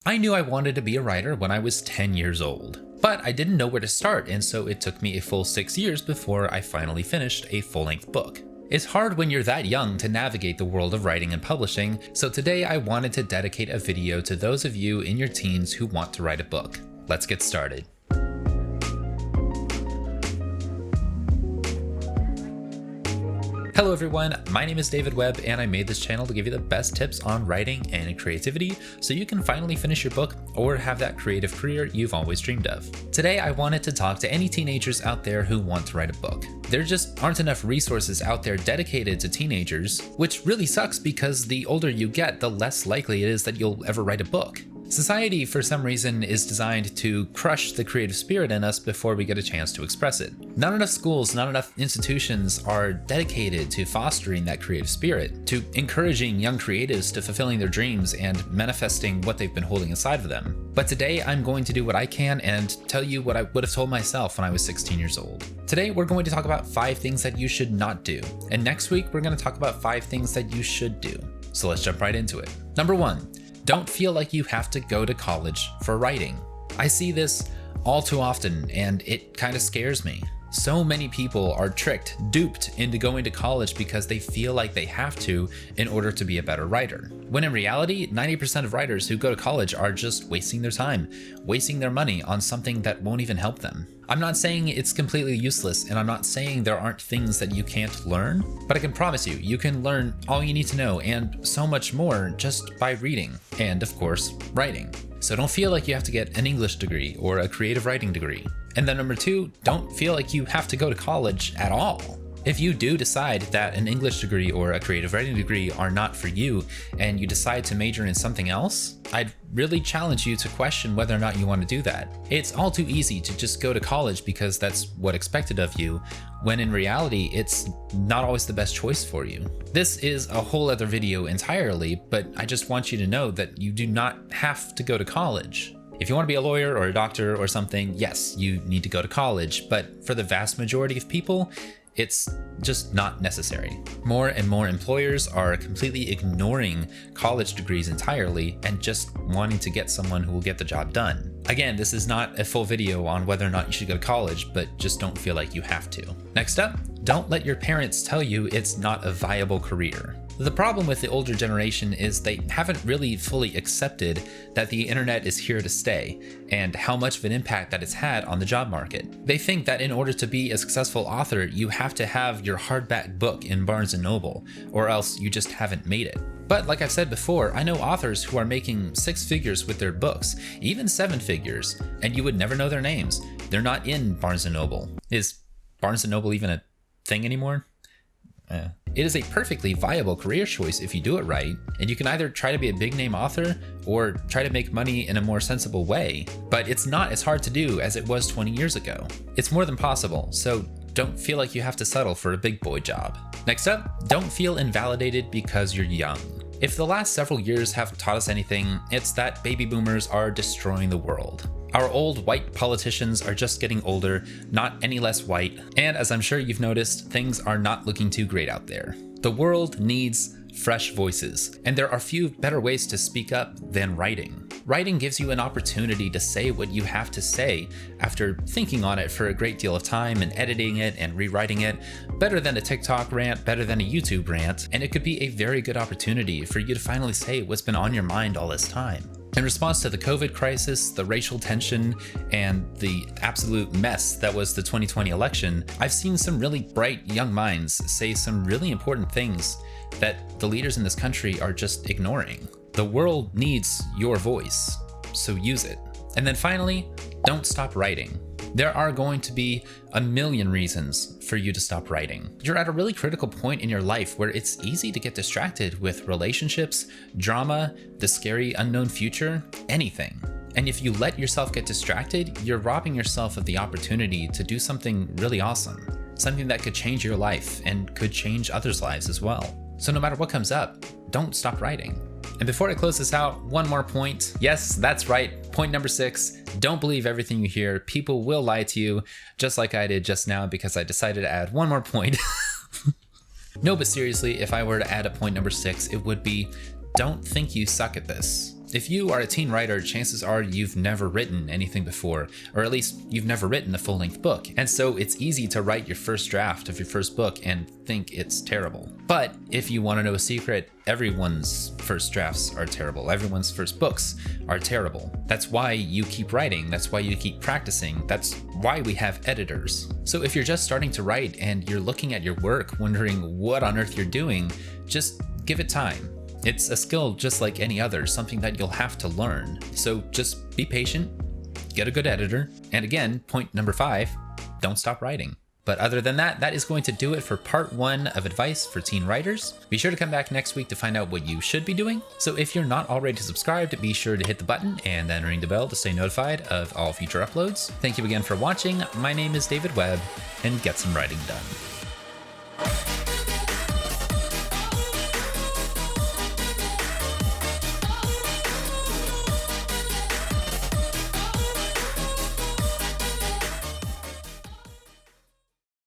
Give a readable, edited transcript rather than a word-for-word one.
I knew I wanted to be a writer when I was 10 years old, but I didn't know where to start, and so it took me a full 6 years before I finally finished a full-length book. It's hard when you're that young to navigate the world of writing and publishing, so today I wanted to dedicate a video to those of you in your teens who want to write a book. Let's get started. Hello everyone, my name is David Webb and I made this channel to give you the best tips on writing and creativity so you can finally finish your book or have that creative career you've always dreamed of. Today I wanted to talk to any teenagers out there who want to write a book. There just aren't enough resources out there dedicated to teenagers, which really sucks because the older you get, the less likely it is that you'll ever write a book. Society, for some reason, is designed to crush the creative spirit in us before we get a chance to express it. Not enough schools, not enough institutions are dedicated to fostering that creative spirit, to encouraging young creatives to fulfilling their dreams and manifesting what they've been holding inside of them. But today I'm going to do what I can and tell you what I would have told myself when I was 16 years old. Today we're going to talk about 5 things that you should not do. And next week we're going to talk about 5 things that you should do. So let's jump right into it. Number 1. Don't feel like you have to go to college for writing. I see this all too often and it kind of scares me. So many people are tricked, duped into going to college because they feel like they have to in order to be a better writer. When in reality, 90% of writers who go to college are just wasting their time, wasting their money on something that won't even help them. I'm not saying it's completely useless, and I'm not saying there aren't things that you can't learn, but I can promise you, you can learn all you need to know and so much more just by reading and, of course, writing. So don't feel like you have to get an English degree or a creative writing degree. And then number 2, don't feel like you have to go to college at all. If you do decide that an English degree or a creative writing degree are not for you and you decide to major in something else, I'd really challenge you to question whether or not you want to do that. It's all too easy to just go to college because that's what's expected of you, when in reality, it's not always the best choice for you. This is a whole other video entirely, but I just want you to know that you do not have to go to college. If you want to be a lawyer or a doctor or something, yes, you need to go to college, but for the vast majority of people, it's just not necessary. More and more employers are completely ignoring college degrees entirely and just wanting to get someone who will get the job done. Again, this is not a full video on whether or not you should go to college, but just don't feel like you have to. Next up, don't let your parents tell you it's not a viable career. The problem with the older generation is they haven't really fully accepted that the internet is here to stay and how much of an impact that it's had on the job market. They think that in order to be a successful author, you have to have your hardback book in Barnes & Noble, or else you just haven't made it. But like I've said before, I know authors who are making 6 figures with their books, even 7 figures, and you would never know their names. They're not in Barnes & Noble. Is Barnes & Noble even a thing anymore? It is a perfectly viable career choice if you do it right, and you can either try to be a big name author or try to make money in a more sensible way, but it's not as hard to do as it was 20 years ago. It's more than possible, so don't feel like you have to settle for a big boy job. Next up, don't feel invalidated because you're young. If the last several years have taught us anything, it's that baby boomers are destroying the world. Our old white politicians are just getting older, not any less white, and as I'm sure you've noticed, things are not looking too great out there. The world needs fresh voices, and there are few better ways to speak up than writing. Writing gives you an opportunity to say what you have to say after thinking on it for a great deal of time and editing it and rewriting it, better than a TikTok rant, better than a YouTube rant, and it could be a very good opportunity for you to finally say what's been on your mind all this time. In response to the COVID crisis, the racial tension, and the absolute mess that was the 2020 election, I've seen some really bright young minds say some really important things that the leaders in this country are just ignoring. The world needs your voice, so use it. And then finally, don't stop writing. There are going to be a million reasons for you to stop writing. You're at a really critical point in your life where it's easy to get distracted with relationships, drama, the scary unknown future, anything. And if you let yourself get distracted, you're robbing yourself of the opportunity to do something really awesome, something that could change your life and could change others' lives as well. So no matter what comes up, don't stop writing. And before I close this out, one more point. Yes, that's right. Point number 6, don't believe everything you hear. People will lie to you, just like I did just now because I decided to add one more point. No, but seriously, if I were to add a point number 6, it would be, don't think you suck at this. If you are a teen writer, chances are you've never written anything before, or at least you've never written a full-length book. And so it's easy to write your first draft of your first book and think it's terrible. But if you want to know a secret, everyone's first drafts are terrible. Everyone's first books are terrible. That's why you keep writing. That's why you keep practicing. That's why we have editors. So if you're just starting to write and you're looking at your work wondering what on earth you're doing, just give it time. It's a skill just like any other, something that you'll have to learn. So just be patient, get a good editor, and again, point number 5, don't stop writing. But other than that, that is going to do it for part 1 of advice for teen writers. Be sure to come back next week to find out what you should be doing. So if you're not already subscribed, be sure to hit the button and then ring the bell to stay notified of all future uploads. Thank you again for watching. My name is David Webb, and get some writing done.